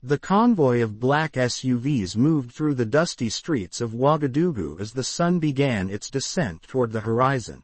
The convoy of black SUVs moved through the dusty streets of Ouagadougou as the sun began its descent toward the horizon.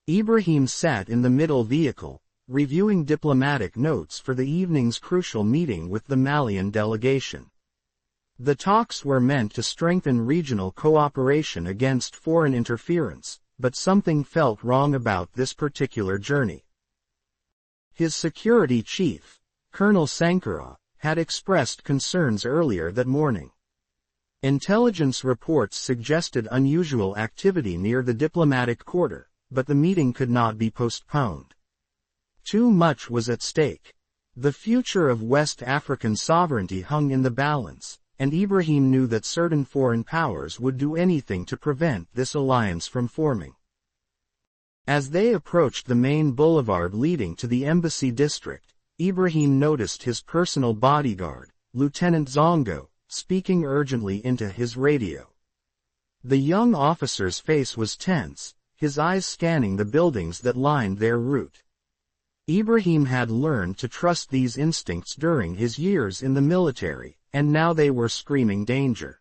Ibrahim sat in the middle vehicle, reviewing diplomatic notes for the evening's crucial meeting with the Malian delegation. The talks were meant to strengthen regional cooperation against foreign interference, but something felt wrong about this particular journey. His security chief, Colonel Sankara, had expressed concerns earlier that morning. Intelligence reports suggested unusual activity near the diplomatic quarter, but the meeting could not be postponed. Too much was at stake. The future of West African sovereignty hung in the balance, and Ibrahim knew that certain foreign powers would do anything to prevent this alliance from forming. As they approached the main boulevard leading to the embassy district, Ibrahim noticed his personal bodyguard, Lieutenant Zongo, speaking urgently into his radio. The young officer's face was tense, his eyes scanning the buildings that lined their route. Ibrahim had learned to trust these instincts during his years in the military, and now they were screaming danger.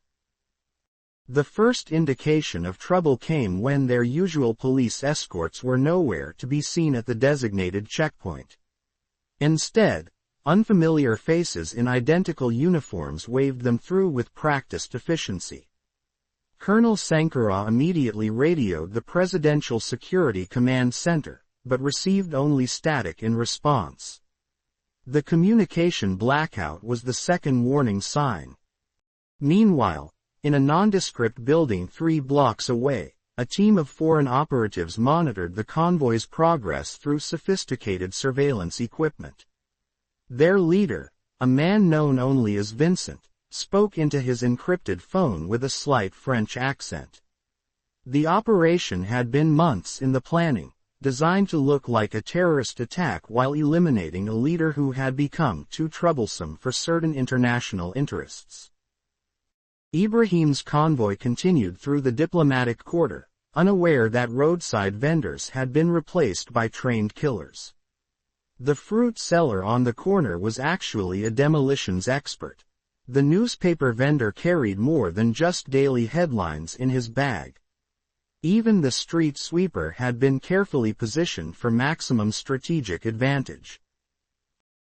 The first indication of trouble came when their usual police escorts were nowhere to be seen at the designated checkpoint. Instead, unfamiliar faces in identical uniforms waved them through with practiced efficiency. Colonel Sankara immediately radioed the Presidential Security Command Center, but received only static in response. The communication blackout was the second warning sign. Meanwhile, in a nondescript building 3 blocks away, a team of foreign operatives monitored the convoy's progress through sophisticated surveillance equipment. Their leader, a man known only as Vincent, spoke into his encrypted phone with a slight French accent. The operation had been months in the planning, designed to look like a terrorist attack while eliminating a leader who had become too troublesome for certain international interests. Ibrahim's convoy continued through the diplomatic quarter, unaware that roadside vendors had been replaced by trained killers. The fruit seller on the corner was actually a demolitions expert. The newspaper vendor carried more than just daily headlines in his bag. Even the street sweeper had been carefully positioned for maximum strategic advantage.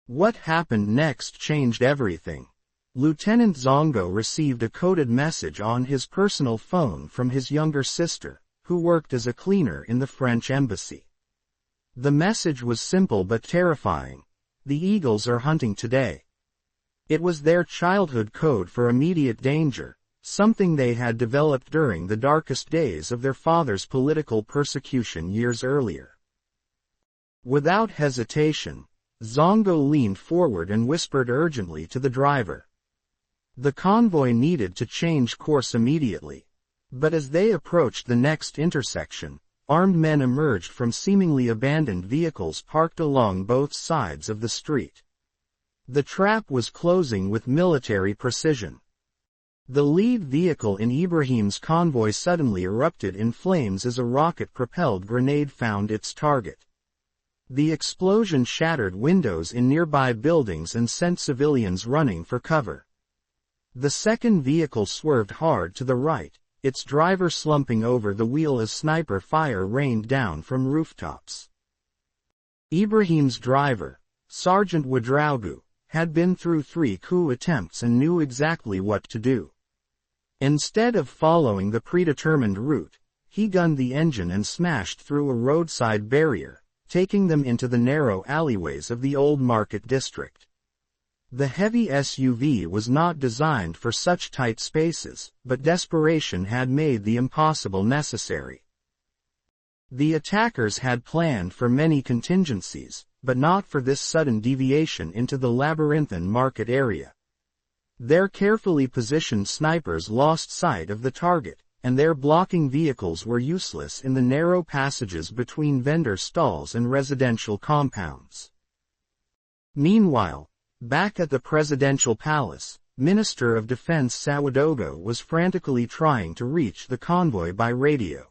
What happened next changed everything. Lieutenant Zongo received a coded message on his personal phone from his younger sister, who worked as a cleaner in the French embassy. The message was simple but terrifying. The eagles are hunting today. It was their childhood code for immediate danger, something they had developed during the darkest days of their father's political persecution years earlier. Without hesitation, Zongo leaned forward and whispered urgently to the driver. The convoy needed to change course immediately, but as they approached the next intersection, armed men emerged from seemingly abandoned vehicles parked along both sides of the street. The trap was closing with military precision. The lead vehicle in Ibrahim's convoy suddenly erupted in flames as a rocket-propelled grenade found its target. The explosion shattered windows in nearby buildings and sent civilians running for cover. The second vehicle swerved hard to the right, its driver slumping over the wheel as sniper fire rained down from rooftops. Ibrahim's driver, Sergeant Ouagadougou, had been through 3 coup attempts and knew exactly what to do. Instead of following the predetermined route, he gunned the engine and smashed through a roadside barrier, taking them into the narrow alleyways of the old market district. The heavy SUV was not designed for such tight spaces, but desperation had made the impossible necessary. The attackers had planned for many contingencies, but not for this sudden deviation into the labyrinthine market area. Their carefully positioned snipers lost sight of the target, and their blocking vehicles were useless in the narrow passages between vendor stalls and residential compounds. Meanwhile, back at the presidential palace, Minister of Defense Ouagadougou was frantically trying to reach the convoy by radio.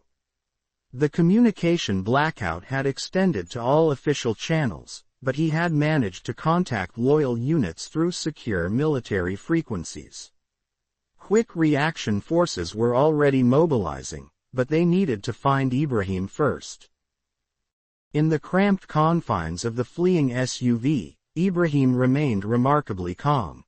The communication blackout had extended to all official channels, but he had managed to contact loyal units through secure military frequencies. Quick reaction forces were already mobilizing, but they needed to find Ibrahim first. In the cramped confines of the fleeing SUV, Ibrahim remained remarkably calm.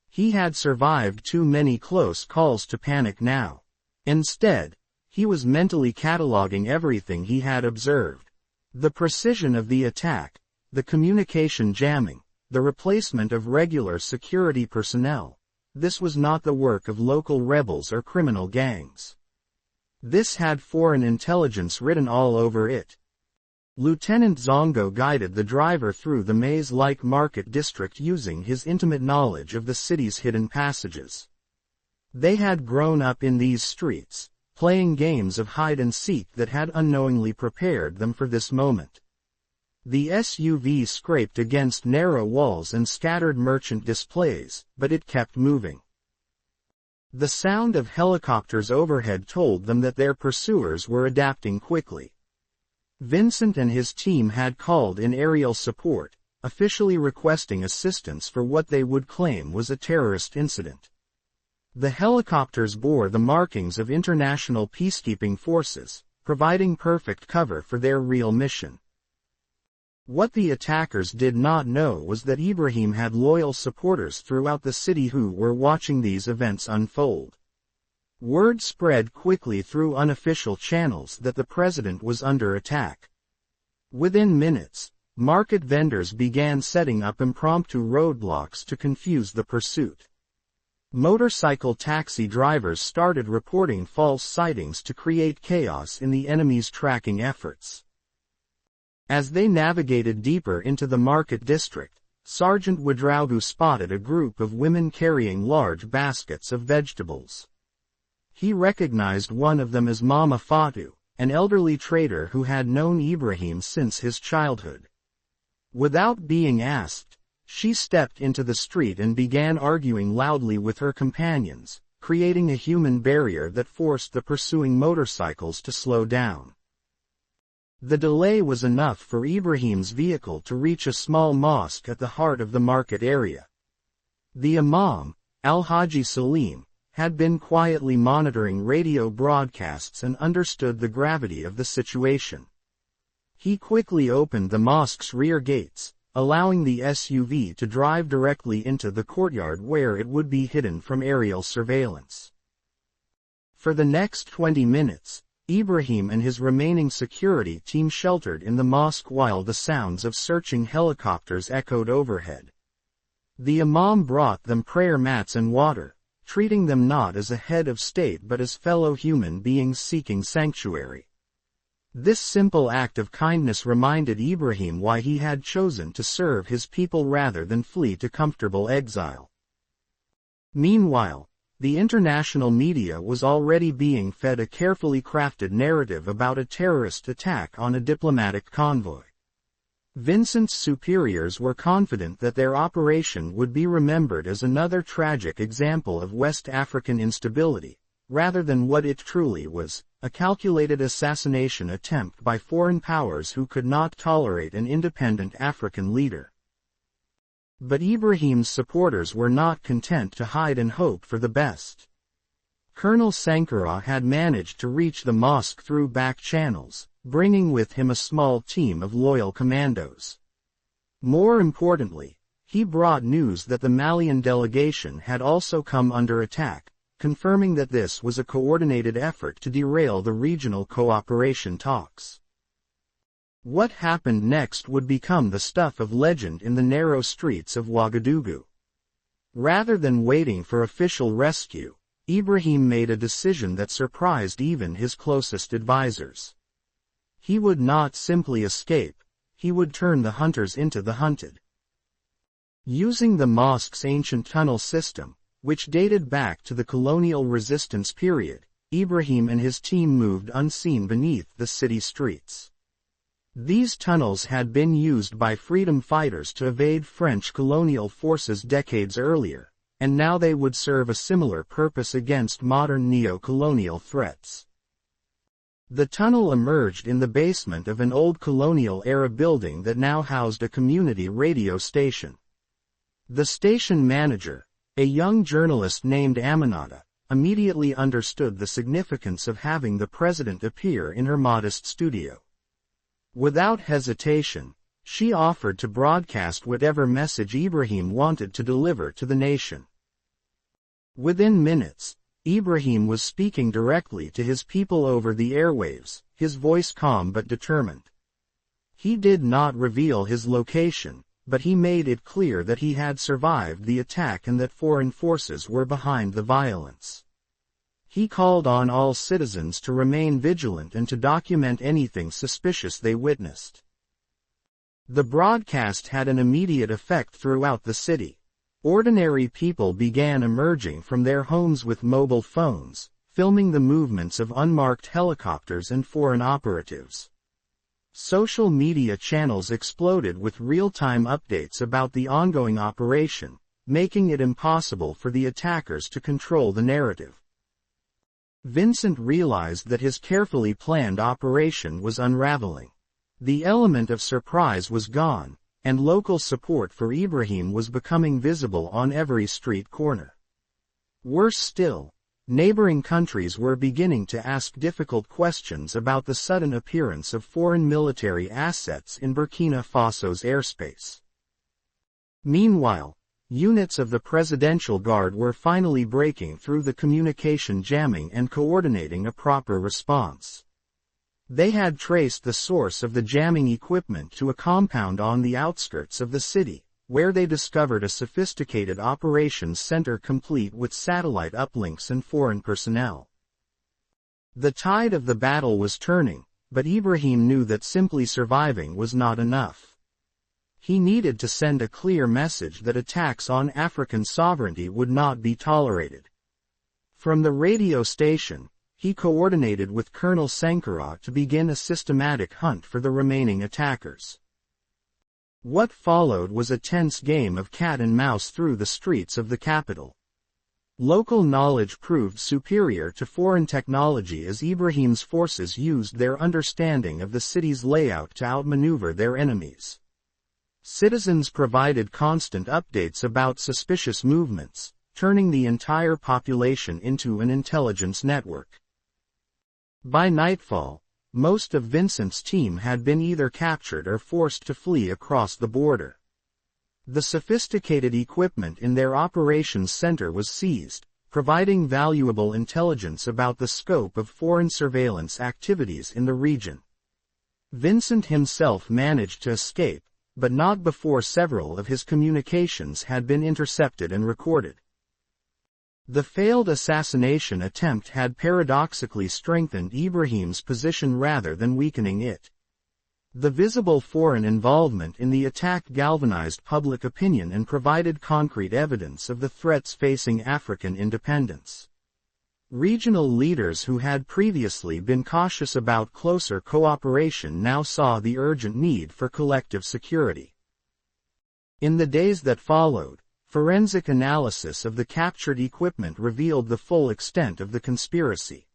He had survived too many close calls to panic now. Instead, he was mentally cataloging everything he had observed. The precision of the attack, the communication jamming, the replacement of regular security personnel. This was not the work of local rebels or criminal gangs. This had foreign intelligence written all over it. Lieutenant Zongo guided the driver through the maze-like market district using his intimate knowledge of the city's hidden passages. They had grown up in these streets, playing games of hide-and-seek that had unknowingly prepared them for this moment. The SUV scraped against narrow walls and scattered merchant displays, but it kept moving. The sound of helicopters overhead told them that their pursuers were adapting quickly. Vincent and his team had called in aerial support, officially requesting assistance for what they would claim was a terrorist incident. The helicopters bore the markings of international peacekeeping forces, providing perfect cover for their real mission. What the attackers did not know was that Ibrahim had loyal supporters throughout the city who were watching these events unfold. Word spread quickly through unofficial channels that the president was under attack. Within minutes, market vendors began setting up impromptu roadblocks to confuse the pursuit. Motorcycle taxi drivers started reporting false sightings to create chaos in the enemy's tracking efforts. As they navigated deeper into the market district, Sergeant Ouagadougou spotted a group of women carrying large baskets of vegetables. He recognized one of them as Mama Fatou, an elderly trader who had known Ibrahim since his childhood. Without being asked, she stepped into the street and began arguing loudly with her companions, creating a human barrier that forced the pursuing motorcycles to slow down. The delay was enough for Ibrahim's vehicle to reach a small mosque at the heart of the market area. The Imam, Al-Haji Salim, had been quietly monitoring radio broadcasts and understood the gravity of the situation. He quickly opened the mosque's rear gates, allowing the SUV to drive directly into the courtyard where it would be hidden from aerial surveillance. For the next 20 minutes, Ibrahim and his remaining security team sheltered in the mosque while the sounds of searching helicopters echoed overhead. The Imam brought them prayer mats and water, treating them not as a head of state but as fellow human beings seeking sanctuary. This simple act of kindness reminded Ibrahim why he had chosen to serve his people rather than flee to comfortable exile. Meanwhile, the international media was already being fed a carefully crafted narrative about a terrorist attack on a diplomatic convoy. Vincent's superiors were confident that their operation would be remembered as another tragic example of West African instability, rather than what it truly was, a calculated assassination attempt by foreign powers who could not tolerate an independent African leader. But Ibrahim's supporters were not content to hide and hope for the best. Colonel Sankara had managed to reach the mosque through back channels, bringing with him a small team of loyal commandos. More importantly, he brought news that the Malian delegation had also come under attack, confirming that this was a coordinated effort to derail the regional cooperation talks. What happened next would become the stuff of legend in the narrow streets of Ouagadougou. Rather than waiting for official rescue, Ibrahim made a decision that surprised even his closest advisors. He would not simply escape, he would turn the hunters into the hunted. Using the mosque's ancient tunnel system, which dated back to the colonial resistance period, Ibrahim and his team moved unseen beneath the city streets. These tunnels had been used by freedom fighters to evade French colonial forces decades earlier, and now they would serve a similar purpose against modern neo-colonial threats. The tunnel emerged in the basement of an old colonial-era building that now housed a community radio station. The station manager, a young journalist named Aminata, immediately understood the significance of having the president appear in her modest studio. Without hesitation, she offered to broadcast whatever message Ibrahim wanted to deliver to the nation. Within minutes, Ibrahim was speaking directly to his people over the airwaves, his voice calm but determined. He did not reveal his location, but he made it clear that he had survived the attack and that foreign forces were behind the violence. He called on all citizens to remain vigilant and to document anything suspicious they witnessed. The broadcast had an immediate effect throughout the city. Ordinary people began emerging from their homes with mobile phones, filming the movements of unmarked helicopters and foreign operatives. Social media channels exploded with real-time updates about the ongoing operation, making it impossible for the attackers to control the narrative. Vincent realized that his carefully planned operation was unraveling. The element of surprise was gone, and local support for Ibrahim was becoming visible on every street corner. Worse still, neighboring countries were beginning to ask difficult questions about the sudden appearance of foreign military assets in Burkina Faso's airspace. Meanwhile, units of the Presidential Guard were finally breaking through the communication jamming and coordinating a proper response. They had traced the source of the jamming equipment to a compound on the outskirts of the city, where they discovered a sophisticated operations center complete with satellite uplinks and foreign personnel. The tide of the battle was turning, but Ibrahim knew that simply surviving was not enough. He needed to send a clear message that attacks on African sovereignty would not be tolerated. From the radio station, he coordinated with Colonel Sankara to begin a systematic hunt for the remaining attackers. What followed was a tense game of cat and mouse through the streets of the capital. Local knowledge proved superior to foreign technology as Ibrahim's forces used their understanding of the city's layout to outmaneuver their enemies. Citizens provided constant updates about suspicious movements, turning the entire population into an intelligence network. By nightfall, most of Vincent's team had been either captured or forced to flee across the border. The sophisticated equipment in their operations center was seized, providing valuable intelligence about the scope of foreign surveillance activities in the region. Vincent himself managed to escape, but not before several of his communications had been intercepted and recorded. The failed assassination attempt had paradoxically strengthened Ibrahim's position rather than weakening it. The visible foreign involvement in the attack galvanized public opinion and provided concrete evidence of the threats facing African independence. Regional leaders who had previously been cautious about closer cooperation now saw the urgent need for collective security. In the days that followed, forensic analysis of the captured equipment revealed the full extent of the conspiracy.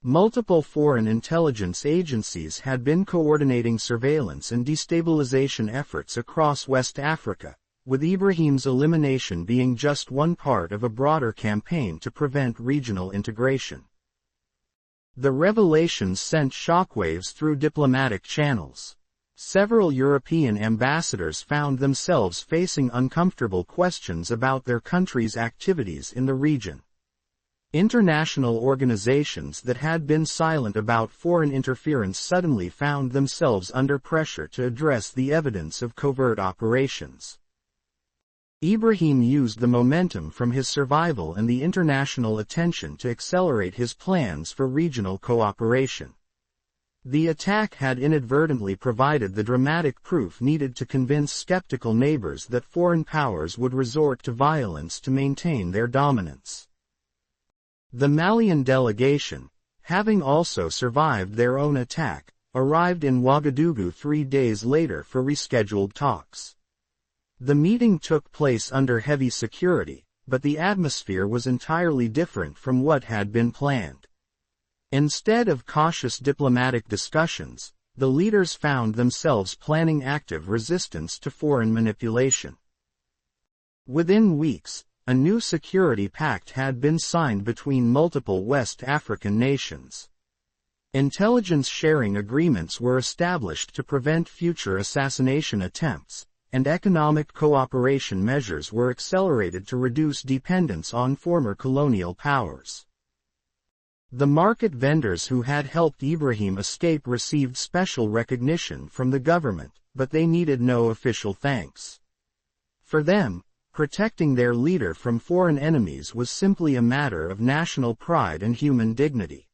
Multiple foreign intelligence agencies had been coordinating surveillance and destabilization efforts across West Africa, with Ibrahim's elimination being just one part of a broader campaign to prevent regional integration. The revelations sent shockwaves through diplomatic channels. Several European ambassadors found themselves facing uncomfortable questions about their country's activities in the region. International organizations that had been silent about foreign interference suddenly found themselves under pressure to address the evidence of covert operations. Ibrahim used the momentum from his survival and the international attention to accelerate his plans for regional cooperation. The attack had inadvertently provided the dramatic proof needed to convince skeptical neighbors that foreign powers would resort to violence to maintain their dominance. The Malian delegation, having also survived their own attack, arrived in Ouagadougou 3 days later for rescheduled talks. The meeting took place under heavy security, but the atmosphere was entirely different from what had been planned. Instead of cautious diplomatic discussions, the leaders found themselves planning active resistance to foreign manipulation. Within weeks, a new security pact had been signed between multiple West African nations. Intelligence sharing agreements were established to prevent future assassination attempts, and economic cooperation measures were accelerated to reduce dependence on former colonial powers. The market vendors who had helped Ibrahim escape received special recognition from the government, but they needed no official thanks. For them, protecting their leader from foreign enemies was simply a matter of national pride and human dignity.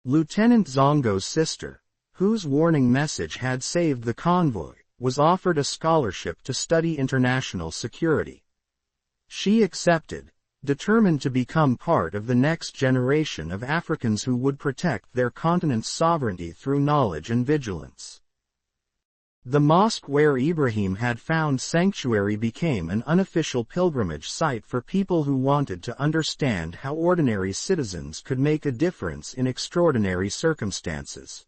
Lieutenant Zongo's sister, whose warning message had saved the convoy, was offered a scholarship to study international security. She accepted, determined to become part of the next generation of Africans who would protect their continent's sovereignty through knowledge and vigilance. The mosque where Ibrahim had found sanctuary became an unofficial pilgrimage site for people who wanted to understand how ordinary citizens could make a difference in extraordinary circumstances.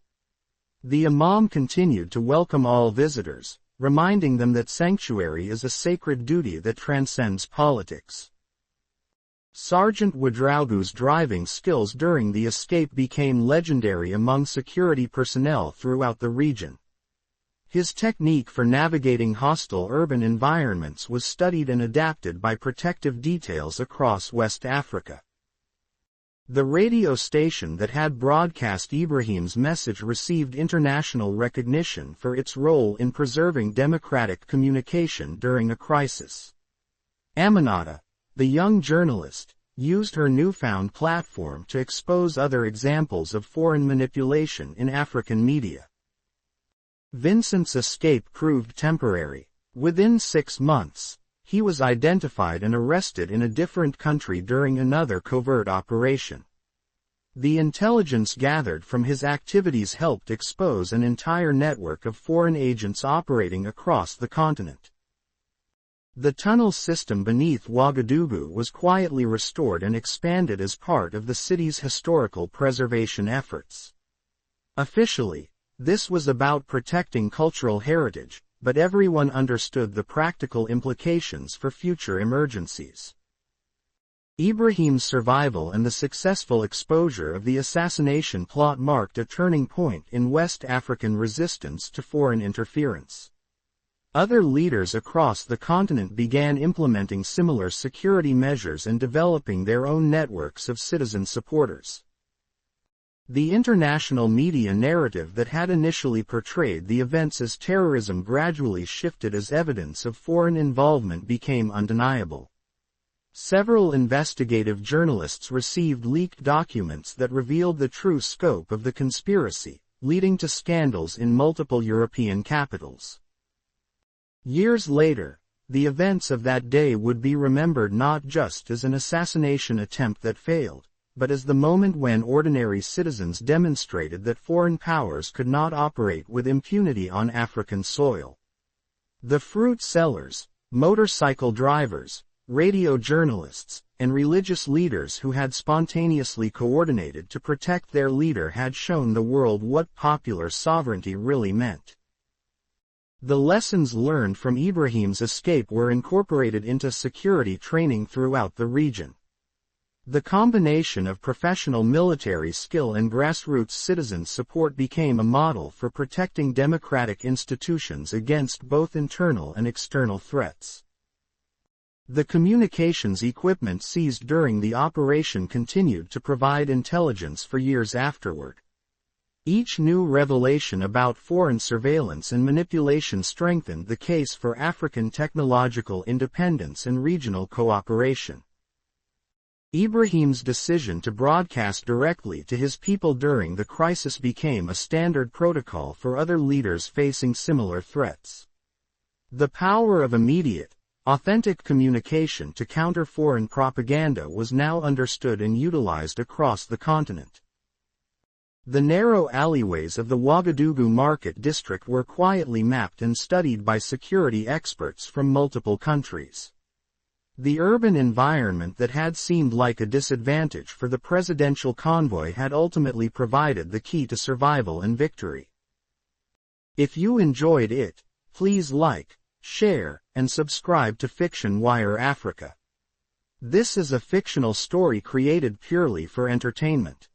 The imam continued to welcome all visitors, reminding them that sanctuary is a sacred duty that transcends politics. Sergeant Ouagadougou's driving skills during the escape became legendary among security personnel throughout the region. His technique for navigating hostile urban environments was studied and adapted by protective details across West Africa. The radio station that had broadcast Ibrahim's message received international recognition for its role in preserving democratic communication during a crisis. Aminata, the young journalist, used her newfound platform to expose other examples of foreign manipulation in African media. Vincent's escape proved temporary. Within 6 months, he was identified and arrested in a different country during another covert operation. The intelligence gathered from his activities helped expose an entire network of foreign agents operating across the continent. The tunnel system beneath Ouagadougou was quietly restored and expanded as part of the city's historical preservation efforts. Officially, this was about protecting cultural heritage, but everyone understood the practical implications for future emergencies. Ibrahim's survival and the successful exposure of the assassination plot marked a turning point in West African resistance to foreign interference. Other leaders across the continent began implementing similar security measures and developing their own networks of citizen supporters. The international media narrative that had initially portrayed the events as terrorism gradually shifted as evidence of foreign involvement became undeniable. Several investigative journalists received leaked documents that revealed the true scope of the conspiracy, leading to scandals in multiple European capitals. Years later, the events of that day would be remembered not just as an assassination attempt that failed, but as the moment when ordinary citizens demonstrated that foreign powers could not operate with impunity on African soil. The fruit sellers, motorcycle drivers, radio journalists, and religious leaders who had spontaneously coordinated to protect their leader had shown the world what popular sovereignty really meant. The lessons learned from Ibrahim's escape were incorporated into security training throughout the region. The combination of professional military skill and grassroots citizen support became a model for protecting democratic institutions against both internal and external threats. The communications equipment seized during the operation continued to provide intelligence for years afterward. Each new revelation about foreign surveillance and manipulation strengthened the case for African technological independence and regional cooperation. Ibrahim's decision to broadcast directly to his people during the crisis became a standard protocol for other leaders facing similar threats. The power of immediate, authentic communication to counter foreign propaganda was now understood and utilized across the continent. The narrow alleyways of the Ouagadougou market district were quietly mapped and studied by security experts from multiple countries. The urban environment that had seemed like a disadvantage for the presidential convoy had ultimately provided the key to survival and victory. If you enjoyed it, please like, share, and subscribe to Fiction Wire Africa. This is a fictional story created purely for entertainment.